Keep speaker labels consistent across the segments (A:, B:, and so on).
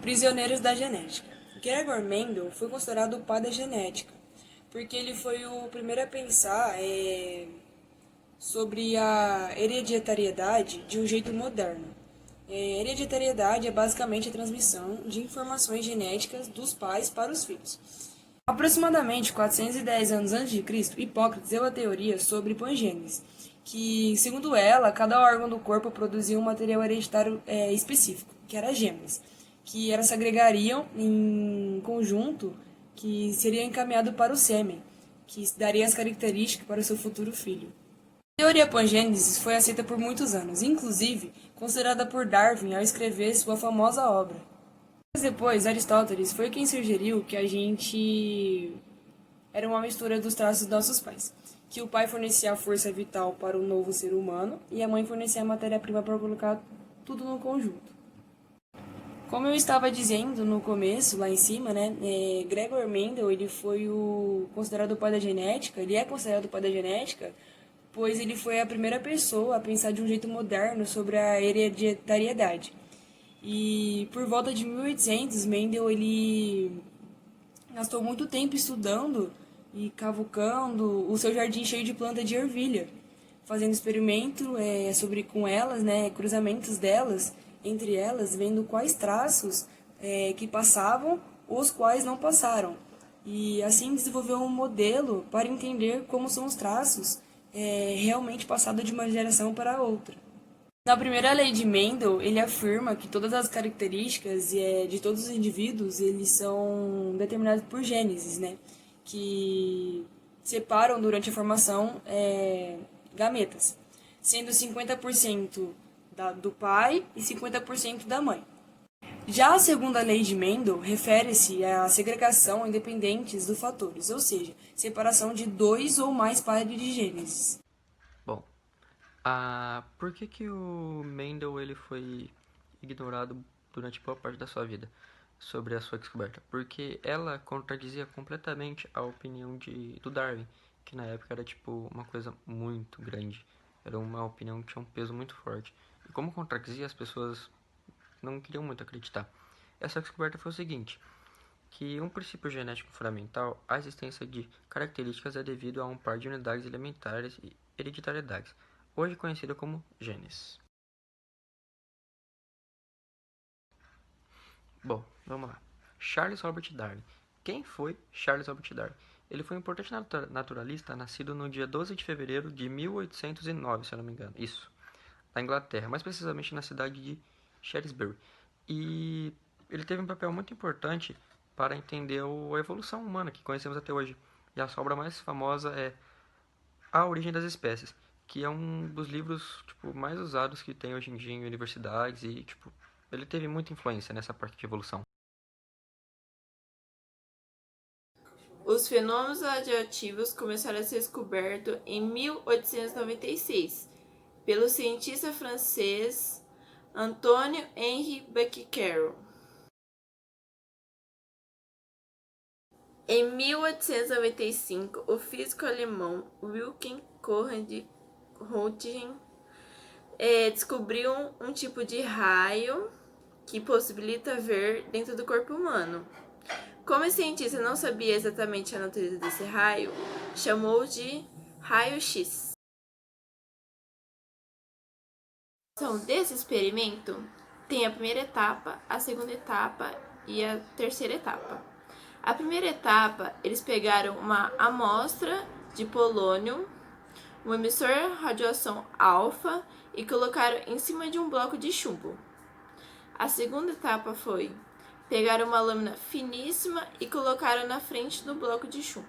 A: Prisioneiros da genética. Gregor Mendel foi considerado o pai da genética, porque ele foi o primeiro a pensar sobre a hereditariedade de um jeito moderno. Hereditariedade é basicamente a transmissão de informações genéticas dos pais para os filhos. Aproximadamente 410 anos antes de Cristo, Hipócrates deu a teoria sobre hipogênese, que, segundo ela, cada órgão do corpo produzia um material hereditário específico, que era genes, que elas se agregariam em conjunto, que seria encaminhado para o sêmen, que daria as características para o seu futuro filho. A teoria pangênese foi aceita por muitos anos, inclusive considerada por Darwin ao escrever sua famosa obra. Mas depois, Aristóteles foi quem sugeriu que a gente era uma mistura dos traços dos nossos pais, que o pai fornecia a força vital para o novo ser humano e a mãe fornecia a matéria-prima para colocar tudo no conjunto. Como eu estava dizendo no começo, lá em cima, né, Gregor Mendel, ele foi considerado o pai da genética, ele é considerado o pai da genética, pois ele foi a primeira pessoa a pensar de um jeito moderno sobre a hereditariedade. E por volta de 1800, Mendel ele gastou muito tempo estudando e cavucando o seu jardim cheio de planta de ervilha, fazendo experimento sobre com elas, né, cruzamentos delas, entre elas, vendo quais traços que passavam, os quais não passaram. E assim desenvolveu um modelo para entender como são os traços realmente passados de uma geração para outra. Na primeira lei de Mendel, ele afirma que todas as características de todos os indivíduos, eles são determinados por gêneses, né? Que separam durante a formação gametas, sendo 50% do pai e 50% da mãe. Já a segunda lei de Mendel refere-se à segregação independentes dos fatores, ou seja, separação de dois ou mais pares de gêneses.
B: Bom, por que o Mendel ele foi ignorado durante boa parte da sua vida sobre a sua descoberta? Porque ela contradizia completamente a opinião do Darwin, que na época era tipo uma coisa muito grande. Era uma opinião que tinha um peso muito forte. E como contradizia, as pessoas não queriam muito acreditar. Essa descoberta foi o seguinte, que um princípio genético fundamental, a existência de características é devido a um par de unidades elementares e hereditariedades, hoje conhecida como genes. Bom, vamos lá. Charles Robert Darwin. Quem foi Charles Robert Darwin? Ele foi um importante naturalista, nascido no dia 12 de fevereiro de 1809, se eu não me engano. Isso, na Inglaterra, mais precisamente na cidade de Shrewsbury. E ele teve um papel muito importante para entender a evolução humana que conhecemos até hoje. E a sua obra mais famosa é A Origem das Espécies, que é um dos livros tipo, mais usados que tem hoje em dia em universidades e tipo, ele teve muita influência nessa parte de evolução.
C: Os fenômenos radioativos começaram a ser descobertos em 1896 pelo cientista francês Antoine-Henri Becquerel. Em 1895, o físico alemão Wilhelm Conrad Röntgen descobriu um tipo de raio que possibilita ver dentro do corpo humano. Como o cientista não sabia exatamente a natureza desse raio, chamou de raio-x. Desse experimento tem a primeira etapa, a segunda etapa e a terceira etapa. A primeira etapa, eles pegaram uma amostra de polônio, um emissor radiação alfa e colocaram em cima de um bloco de chumbo. A segunda etapa foi pegaram uma lâmina finíssima e colocaram na frente do bloco de chumbo.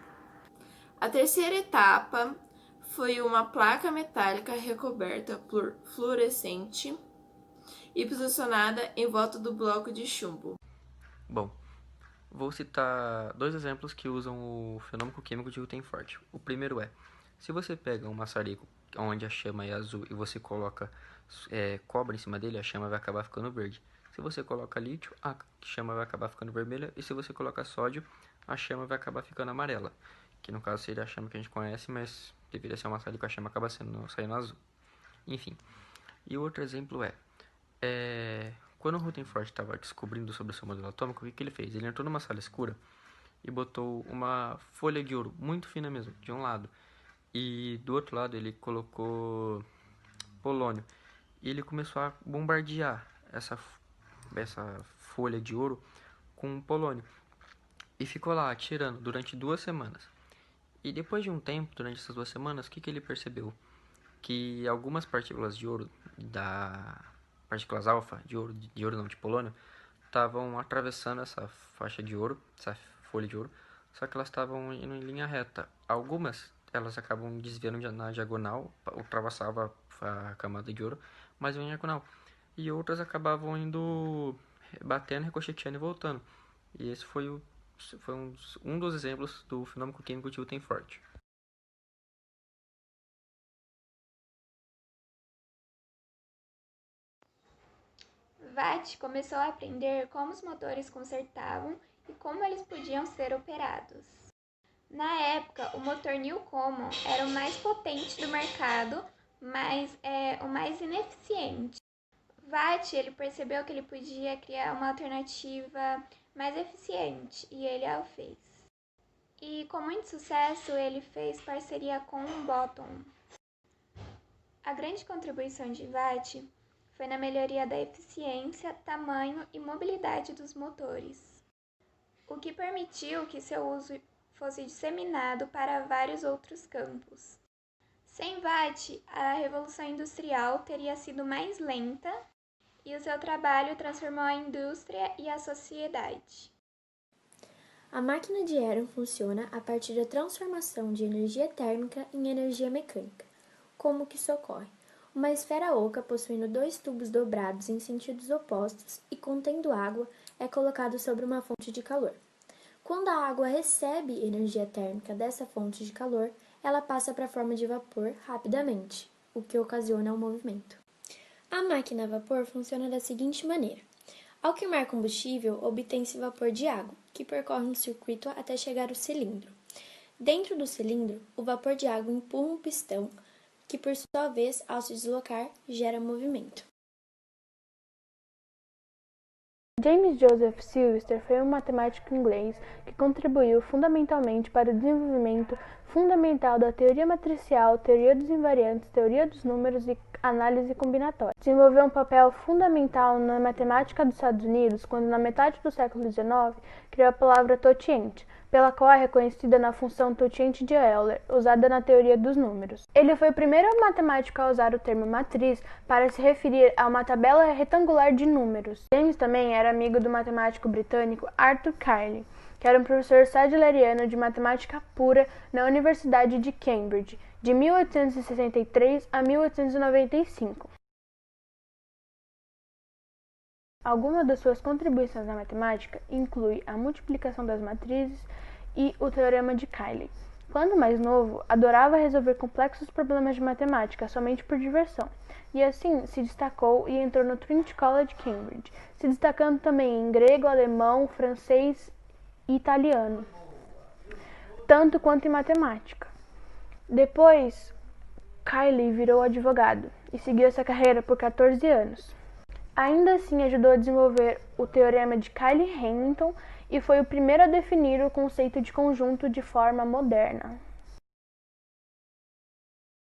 C: A terceira etapa foi uma placa metálica recoberta por fluorescente e posicionada em volta do bloco de chumbo.
B: Bom, vou citar dois exemplos que usam o fenômeno químico de Rutherford. O primeiro é, se você pega um maçarico onde a chama é azul e você coloca cobre em cima dele, a chama vai acabar ficando verde. Se você coloca lítio, a chama vai acabar ficando vermelha. E se você coloca sódio, a chama vai acabar ficando amarela. Que no caso seria a chama que a gente conhece, mas deveria ser um maçarico, a chama acaba saindo azul. Enfim. E o outro exemplo é Quando o Rutherford estava descobrindo sobre o seu modelo atômico, o que ele fez? Ele entrou numa sala escura e botou uma folha de ouro, muito fina mesmo, de um lado. E do outro lado ele colocou polônio. E ele começou a bombardear essa folha de ouro com polônio. E ficou lá atirando durante 2 semanas. E depois de um tempo, durante essas 2 semanas, o que ele percebeu? Que algumas partículas de ouro, partículas alfa de ouro não, de polônio, estavam atravessando essa faixa de ouro, essa folha de ouro, só que elas estavam indo em linha reta. Algumas, elas acabam desviando na diagonal, ultrapassava a camada de ouro, mas iam em diagonal. E outras acabavam indo batendo, ricocheteando e voltando. E esse foi um dos exemplos do fenômeno químico de Rutherford.
D: Watt começou a aprender como os motores consertavam e como eles podiam ser operados. Na época, o motor Newcomen era o mais potente do mercado, mas o mais ineficiente. Watt ele percebeu que ele podia criar uma alternativa mais eficiente e ele a fez. E com muito sucesso, ele fez parceria com o Botton. A grande contribuição de Watt foi na melhoria da eficiência, tamanho e mobilidade dos motores, o que permitiu que seu uso fosse disseminado para vários outros campos. Sem Watt, a Revolução Industrial teria sido mais lenta e o seu trabalho transformou a indústria e a sociedade.
E: A máquina de Aron funciona a partir da transformação de energia térmica em energia mecânica. Como que isso ocorre? Uma esfera oca possuindo 2 tubos dobrados em sentidos opostos e contendo água é colocado sobre uma fonte de calor. Quando a água recebe energia térmica dessa fonte de calor, ela passa para a forma de vapor rapidamente, o que ocasiona o movimento. A máquina a vapor funciona da seguinte maneira. Ao queimar combustível, obtém-se vapor de água, que percorre um circuito até chegar ao cilindro. Dentro do cilindro, o vapor de água empurra um pistão, que por sua vez, ao se deslocar, gera movimento.
F: James Joseph Sylvester foi um matemático inglês que contribuiu fundamentalmente para o desenvolvimento fundamental da teoria matricial, teoria dos invariantes, teoria dos números e análise combinatória. Desenvolveu um papel fundamental na matemática dos Estados Unidos quando, na metade do século XIX, criou a palavra tociente, pela qual é reconhecida na função tociente de Euler, usada na teoria dos números. Ele foi o primeiro matemático a usar o termo matriz para se referir a uma tabela retangular de números. James também era amigo do matemático britânico Arthur Cayley, que era um professor sadleriano de matemática pura na Universidade de Cambridge, de 1863 a 1895. Algumas das suas contribuições na matemática incluem a multiplicação das matrizes e o teorema de Cayley. Quando mais novo, adorava resolver complexos problemas de matemática somente por diversão, e assim se destacou e entrou no Trinity College, Cambridge, se destacando também em grego, alemão, francês e italiano, tanto quanto em matemática. Depois, Cayley virou advogado e seguiu essa carreira por 14 anos. Ainda assim, ajudou a desenvolver o teorema de Cayley-Hamilton e foi o primeiro a definir o conceito de conjunto de forma moderna.